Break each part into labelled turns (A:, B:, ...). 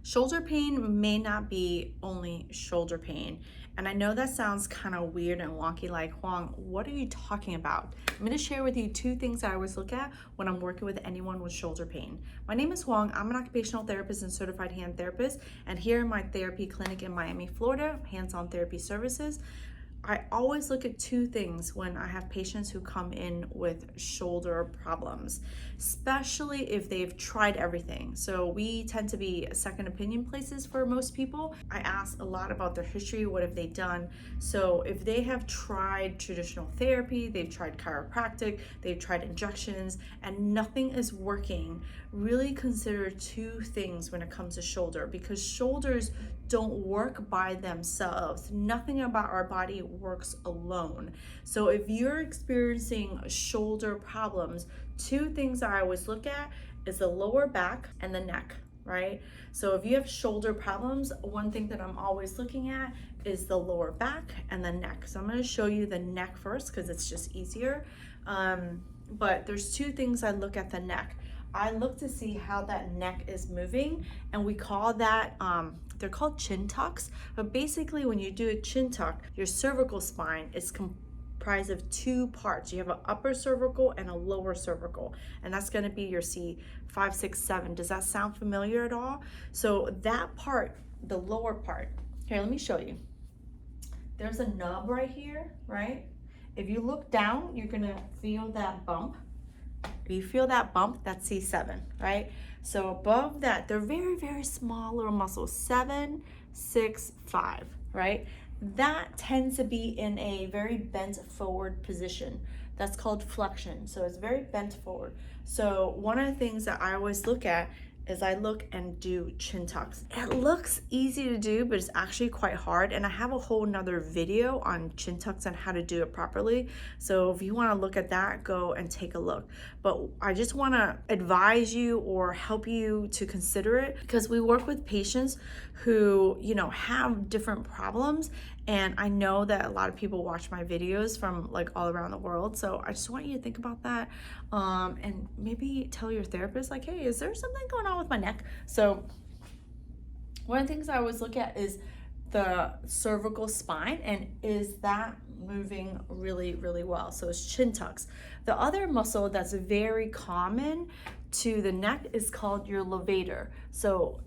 A: Shoulder pain may not be only shoulder pain. And I know that sounds kind of weird and wonky, like, Huang, what are you talking about? I'm going to share with you two things that I always look at when I'm working with anyone with shoulder pain. My name is Huang. I'm an occupational therapist and certified hand therapist. And here in my therapy clinic in Miami, Florida, hands-on therapy services, I always look at two things when I have patients who come in with shoulder problems, especially if they've tried everything. So we tend to be second opinion places for most people. I ask a lot about their history, what have they done? So if they have tried traditional therapy, they've tried chiropractic, they've tried injections, and nothing is working, really consider two things when it comes to shoulder, because shoulders don't work by themselves. Nothing about our body works alone. So if you're experiencing shoulder problems, two things that I always look at is the lower back and the neck, right? So if you have shoulder problems, one thing that I'm always looking at is the lower back and the neck. So I'm going to show you the neck first because it's just easier. But there's two things I look at the neck. I look to see how that neck is moving, and we call that, they're called chin tucks. But basically when you do a chin tuck, your cervical spine is comprised of two parts. You have an upper cervical and a lower cervical, and that's going to be your C5, 6, 7. Does that sound familiar at all? So that part, the lower part, here, let me show you. There's a nub right here, right? If you look down, you're going to feel that bump. You feel that bump, that's C7, right? So above that, they're very, very small little muscles, 7, 6, 5, right? That tends to be in a very bent forward position. That's called flexion. So it's very bent forward. So one of the things that I always look at is I look and do chin tucks. It looks easy to do, but it's actually quite hard. And I have a whole nother video on chin tucks and how to do it properly. So if you wanna look at that, go and take a look. But I just wanna advise you or help you to consider it, because we work with patients who, have different problems. And I know that a lot of people watch my videos from like all around the world. So I just want you to think about that. And maybe tell your therapist like, hey, is there something going on with my neck? So one of the things I always look at is the cervical spine, and is that moving really, really well? So it's chin tucks. The other muscle that's very common to the neck is called your levator. So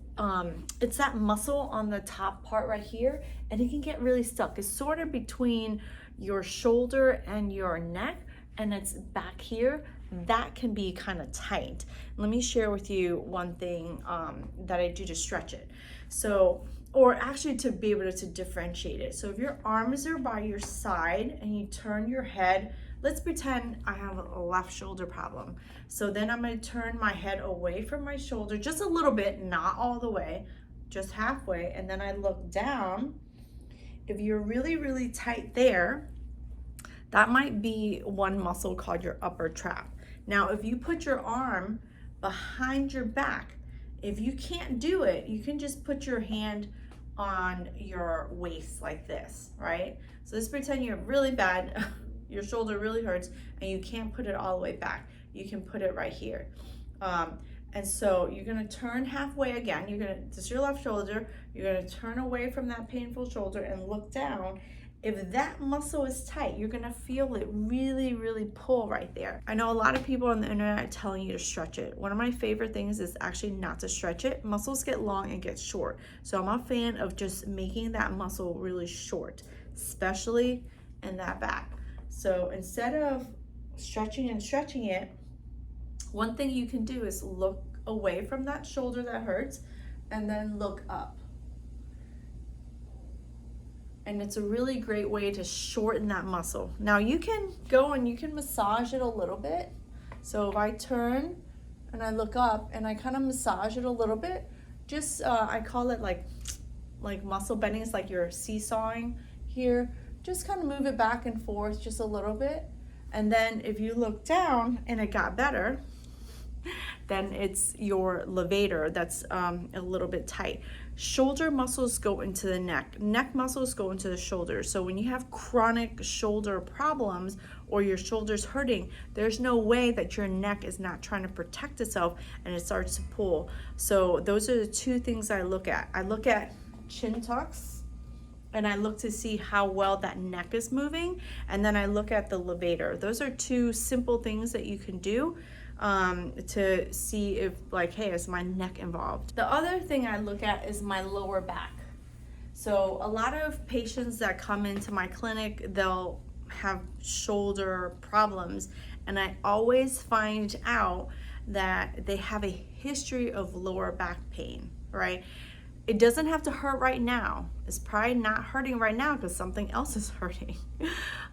A: it's that muscle on the top part right here, and it can get really stuck. It's sort of between your shoulder and your neck, and it's back here. That can be kind of tight. Let me share with you one thing that I do to stretch it. So, or actually to be able to differentiate it. So if your arms are by your side and you turn your head, let's pretend I have a left shoulder problem. So then I'm going to turn my head away from my shoulder just a little bit, not all the way, just halfway. And then I look down. If you're really, really tight there, that might be one muscle called your upper trap. Now, if you put your arm behind your back, if you can't do it, you can just put your hand on your waist like this, right? So let's pretend you're really bad, your shoulder really hurts, and you can't put it all the way back. You can put it right here. And so you're gonna turn halfway again. This is your left shoulder. You're gonna turn away from that painful shoulder and look down. If that muscle is tight, you're gonna feel it really, really pull right there. I know a lot of people on the internet are telling you to stretch it. One of my favorite things is actually not to stretch it. Muscles get long and get short. So I'm a fan of just making that muscle really short, especially in that back. So instead of stretching it, one thing you can do is look away from that shoulder that hurts and then look up. And it's a really great way to shorten that muscle. Now you can go and you can massage it a little bit. So if I turn and I look up and I kind of massage it a little bit, just I call it like muscle bending. It's like you're seesawing here. Just kind of move it back and forth just a little bit. And then if you look down and it got better, then it's your levator that's a little bit tight. Shoulder muscles go into the neck muscles go into the shoulders. So when you have chronic shoulder problems or your shoulders hurting, there's no way that your neck is not trying to protect itself and it starts to pull. So those are the two things I look at. I look at chin tucks, and I look to see how well that neck is moving, and then I look at the levator. Those are two simple things that you can do to see if, like, hey, is my neck involved? The other thing I look at is my lower back. So a lot of patients that come into my clinic, they'll have shoulder problems, and I always find out that they have a history of lower back pain, right? It doesn't have to hurt right now. It's probably not hurting right now because something else is hurting.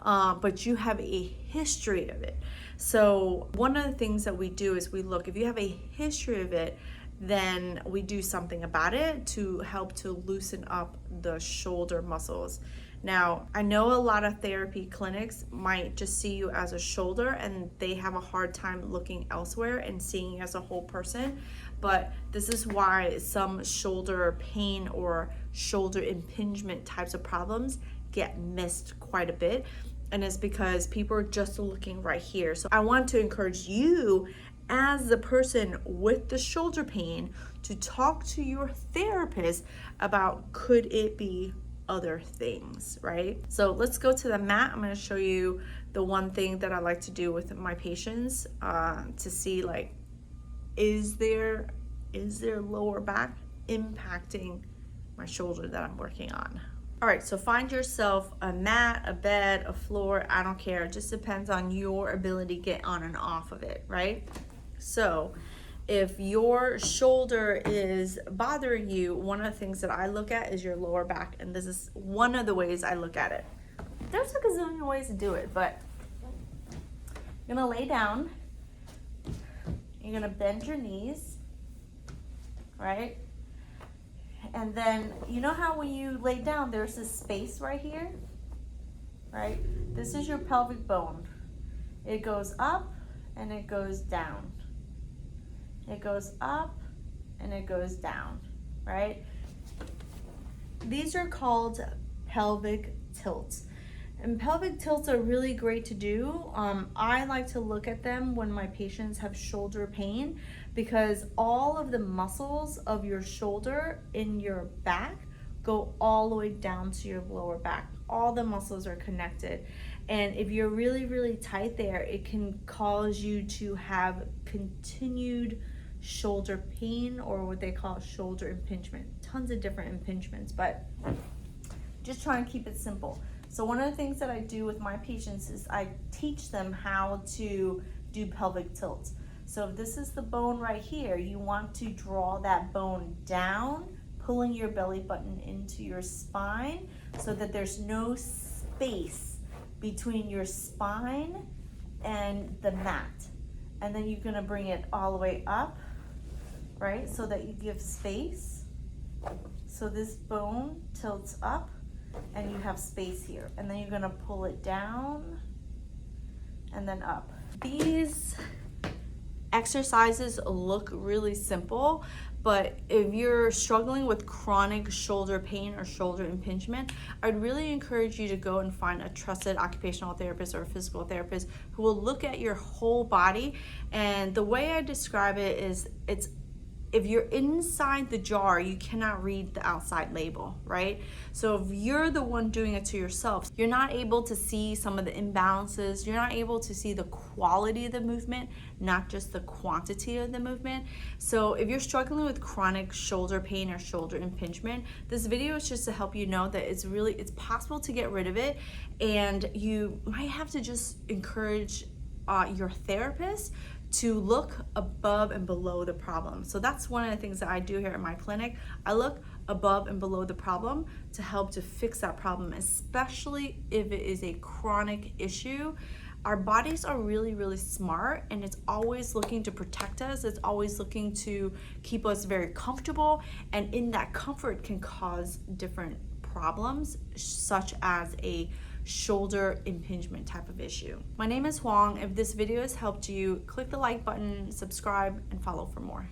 A: But you have a history of it. So one of the things that we do is we look, if you have a history of it, then we do something about it to help to loosen up the shoulder muscles. Now, I know a lot of therapy clinics might just see you as a shoulder and they have a hard time looking elsewhere and seeing you as a whole person. But this is why some shoulder pain or shoulder impingement types of problems get missed quite a bit. And it's because people are just looking right here. So I want to encourage you as the person with the shoulder pain to talk to your therapist about, could it be other things, right? So let's go to the mat. I'm going to show you the one thing that I like to do with my patients to see, like, is their lower back impacting my shoulder that I'm working on. All right, so find yourself a mat, a bed, a floor, I don't care. It just depends on your ability to get on and off of it, right? So if your shoulder is bothering you, one of the things that I look at is your lower back, and this is one of the ways I look at it. There's a gazillion ways to do it, but you're gonna lay down, you're gonna bend your knees, right? And then, you know how when you lay down, there's this space right here, right? This is your pelvic bone. It goes up and it goes down. It goes up and it goes down, right? These are called pelvic tilts. And pelvic tilts are really great to do. I like to look at them when my patients have shoulder pain, because all of the muscles of your shoulder in your back go all the way down to your lower back. All the muscles are connected. And if you're really, really tight there, it can cause you to have continued shoulder pain, or what they call shoulder impingement. Tons of different impingements, but just try and keep it simple. So one of the things that I do with my patients is I teach them how to do pelvic tilts. So if this is the bone right here, you want to draw that bone down, pulling your belly button into your spine so that there's no space between your spine and the mat. And then you're gonna bring it all the way up, right? So that you give space. So this bone tilts up and you have space here. And then you're gonna pull it down and then up. These exercises look really simple, but if you're struggling with chronic shoulder pain or shoulder impingement, I'd really encourage you to go and find a trusted occupational therapist or a physical therapist who will look at your whole body. And the way I describe it is, if you're inside the jar, you cannot read the outside label, right? So if you're the one doing it to yourself, you're not able to see some of the imbalances. You're not able to see the quality of the movement, not just the quantity of the movement. So if you're struggling with chronic shoulder pain or shoulder impingement, this video is just to help you know that it's possible to get rid of it. And you might have to just encourage your therapist to look above and below the problem. So that's one of the things that I do here at my clinic. I look above and below the problem to help to fix that problem, especially if it is a chronic issue. Our bodies are really, really smart, and it's always looking to protect us. It's always looking to keep us very comfortable, and in that comfort can cause different problems, such as a shoulder impingement type of issue. My name is Huang. If this video has helped you, click the like button, subscribe, and follow for more.